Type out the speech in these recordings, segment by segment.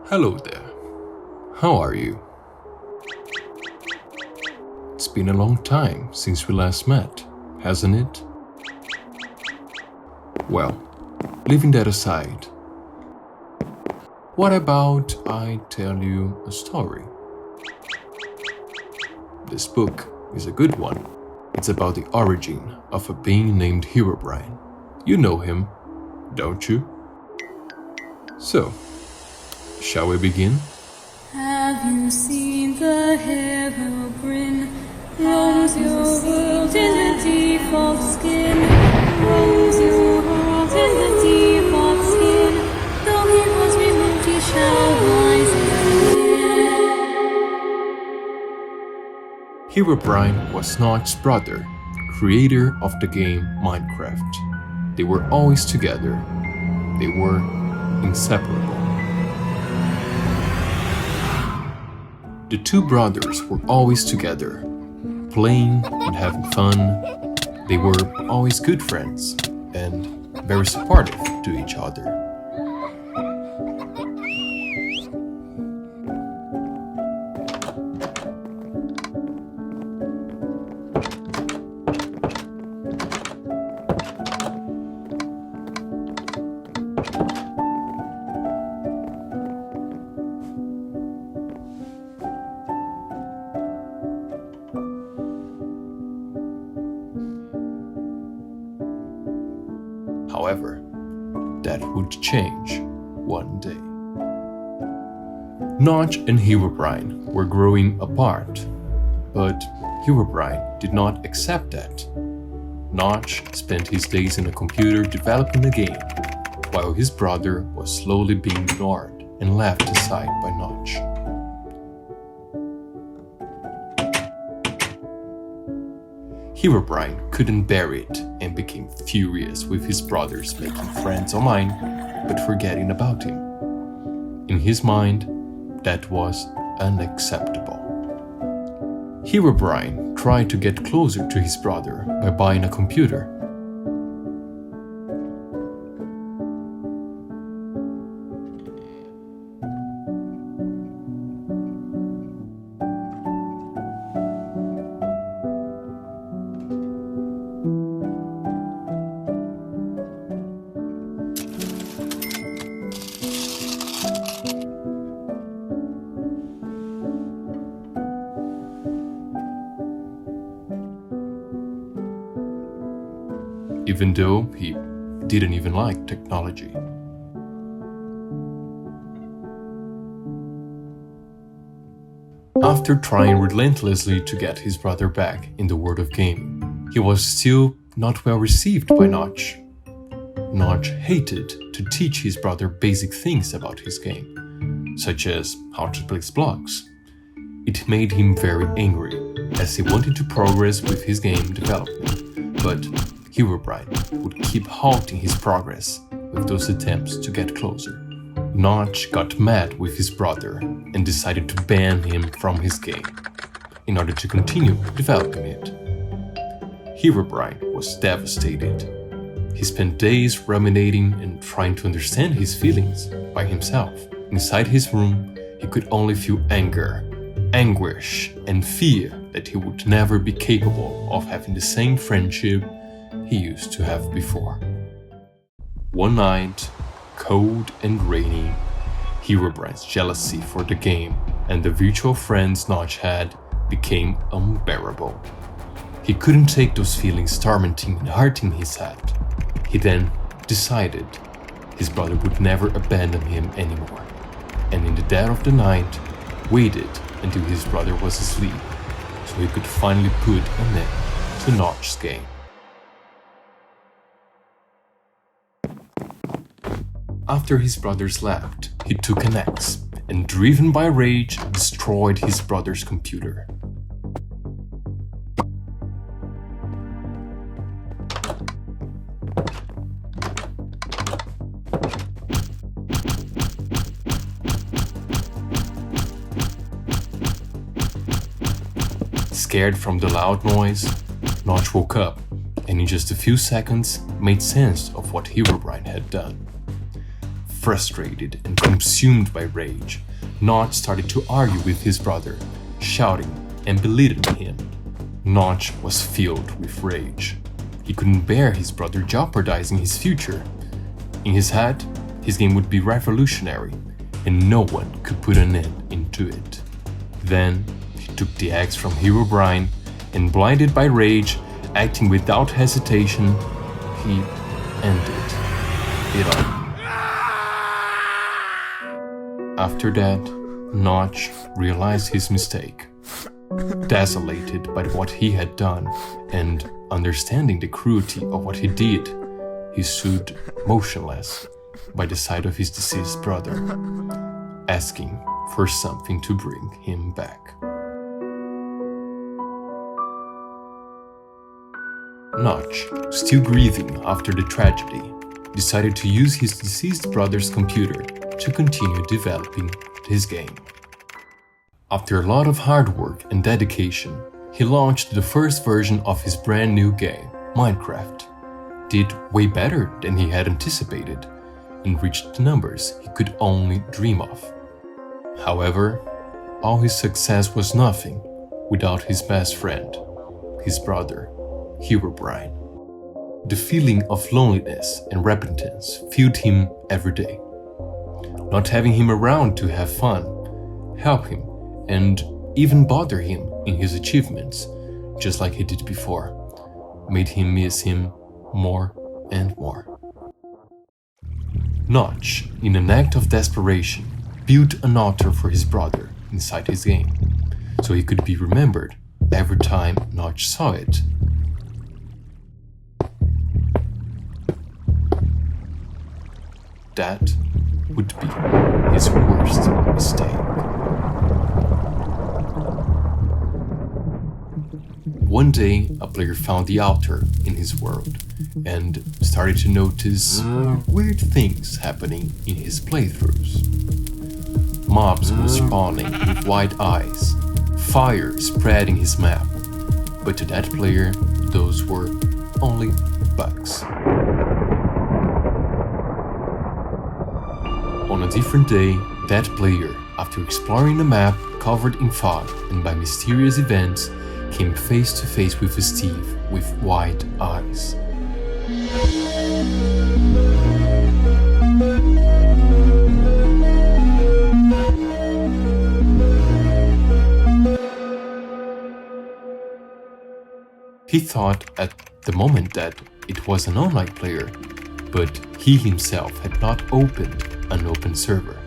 Hello there. How are you? It's been a long time since we last met, hasn't it? Well, leaving that aside, what about I tell you a story? This book is a good one. It's about the origin of a being named Herobrine. You know him, don't you? So, shall we begin? Have you seen the Herobrine? Roams your world in the deep of skin. Roams your heart in the deep of skin. Though he was removed, he shall rise again. Herobrine was Notch's brother, creator of the game Minecraft. They were always together. They were inseparable. The two brothers were always together, playing and having fun. They were always good friends and very supportive to each other. However, that would change one day. Notch and Herobrine were growing apart, but Herobrine did not accept that. Notch spent his days in a computer developing a game, while his brother was slowly being ignored and left aside by Notch. Herobrine couldn't bear it and became furious with his brothers making friends online but forgetting about him. In his mind, that was unacceptable. Herobrine tried to get closer to his brother by buying a computer. Even though he didn't even like technology. After trying relentlessly to get his brother back in the world of gaming, he was still not well received by Notch. Notch hated to teach his brother basic things about his game, such as how to place blocks. It made him very angry, as he wanted to progress with his game development, but Herobrine would keep halting his progress with those attempts to get closer. Notch got mad with his brother and decided to ban him from his game in order to continue developing it. Herobrine was devastated. He spent days ruminating and trying to understand his feelings by himself. Inside his room, he could only feel anger, anguish, and fear that he would never be capable of having the same friendship he used to have before. One night, cold and rainy, Herobrine's jealousy for the game and the virtual friends Notch had became unbearable. He couldn't take those feelings tormenting and hurting his head. He then decided his brother would never abandon him anymore, and in the dead of the night, waited until his brother was asleep so he could finally put an end to Notch's game. After his brothers left, he took an axe and, driven by rage, destroyed his brother's computer. Scared from the loud noise, Notch woke up and in just a few seconds made sense of what Herobrine had done. Frustrated and consumed by rage, Notch started to argue with his brother, shouting and belittling him. Notch was filled with rage. He couldn't bear his brother jeopardizing his future. In his head, his game would be revolutionary, and no one could put an end into it. Then, he took the axe from Herobrine, and blinded by rage, acting without hesitation, he ended it all. After that, Notch realized his mistake. Desolated by what he had done and understanding the cruelty of what he did, he stood motionless by the side of his deceased brother, asking for something to bring him back. Notch, still grieving after the tragedy, decided to use his deceased brother's computer to continue developing his game. After a lot of hard work and dedication, he launched the first version of his brand new game, Minecraft. Did way better than he had anticipated, and reached the numbers he could only dream of. However, all his success was nothing without his best friend, his brother, Herobrine. The feeling of loneliness and repentance filled him every day. Not having him around to have fun, help him, and even bother him in his achievements, just like he did before, made him miss him more and more. Notch, in an act of desperation, built an altar for his brother inside his game, so he could be remembered every time Notch saw it. That would be his worst mistake. One day, a player found the altar in his world and started to notice weird things happening in his playthroughs. Mobs were spawning with white eyes, fire spreading his map, but to that player, those were only bugs. On a different day, that player, after exploring the map covered in fog and by mysterious events, came face to face with Steve with white eyes. He thought at the moment that it was an online player, but he himself had not opened an open server.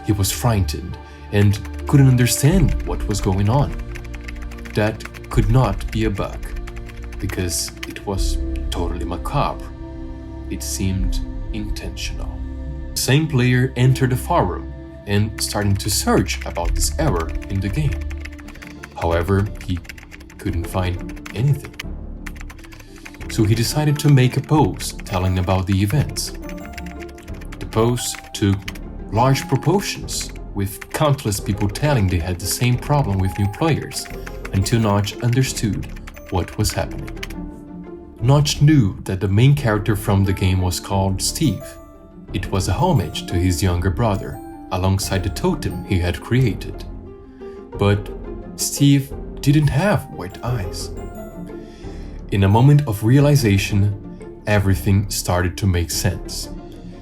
He was frightened and couldn't understand what was going on. That could not be a bug, because it was totally macabre. It seemed intentional. The same player entered the forum and started to search about this error in the game. However, he couldn't find anything. So he decided to make a post telling about the events. The post took large proportions, with countless people telling they had the same problem with new players, until Notch understood what was happening. Notch knew that the main character from the game was called Steve. It was a homage to his younger brother, alongside the totem he had created. But Steve didn't have white eyes. In a moment of realization, everything started to make sense.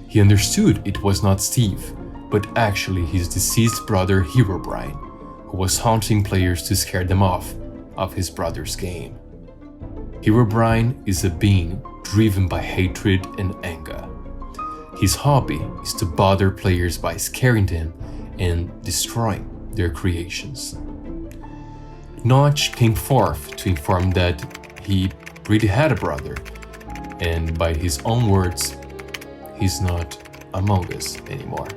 He understood it was not Steve, but actually his deceased brother Herobrine, who was haunting players to scare them off of his brother's game. Herobrine is a being driven by hatred and anger. His hobby is to bother players by scaring them and destroying their creations. Notch came forth to inform that he really had a brother, and by his own words, he's not among us anymore.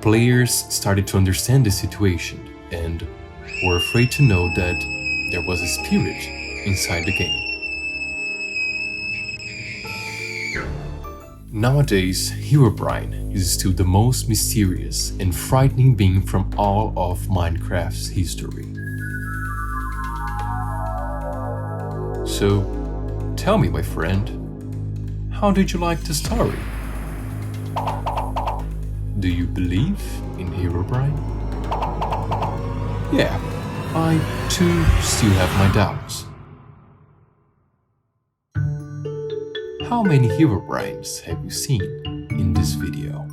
Players started to understand the situation and were afraid to know that there was a spirit inside the game. Nowadays, Herobrine is still the most mysterious and frightening being from all of Minecraft's history. So, tell me, my friend, how did you like the story? Do you believe in Herobrine? Yeah, I too still have my doubts. How many Herobrines have you seen in this video?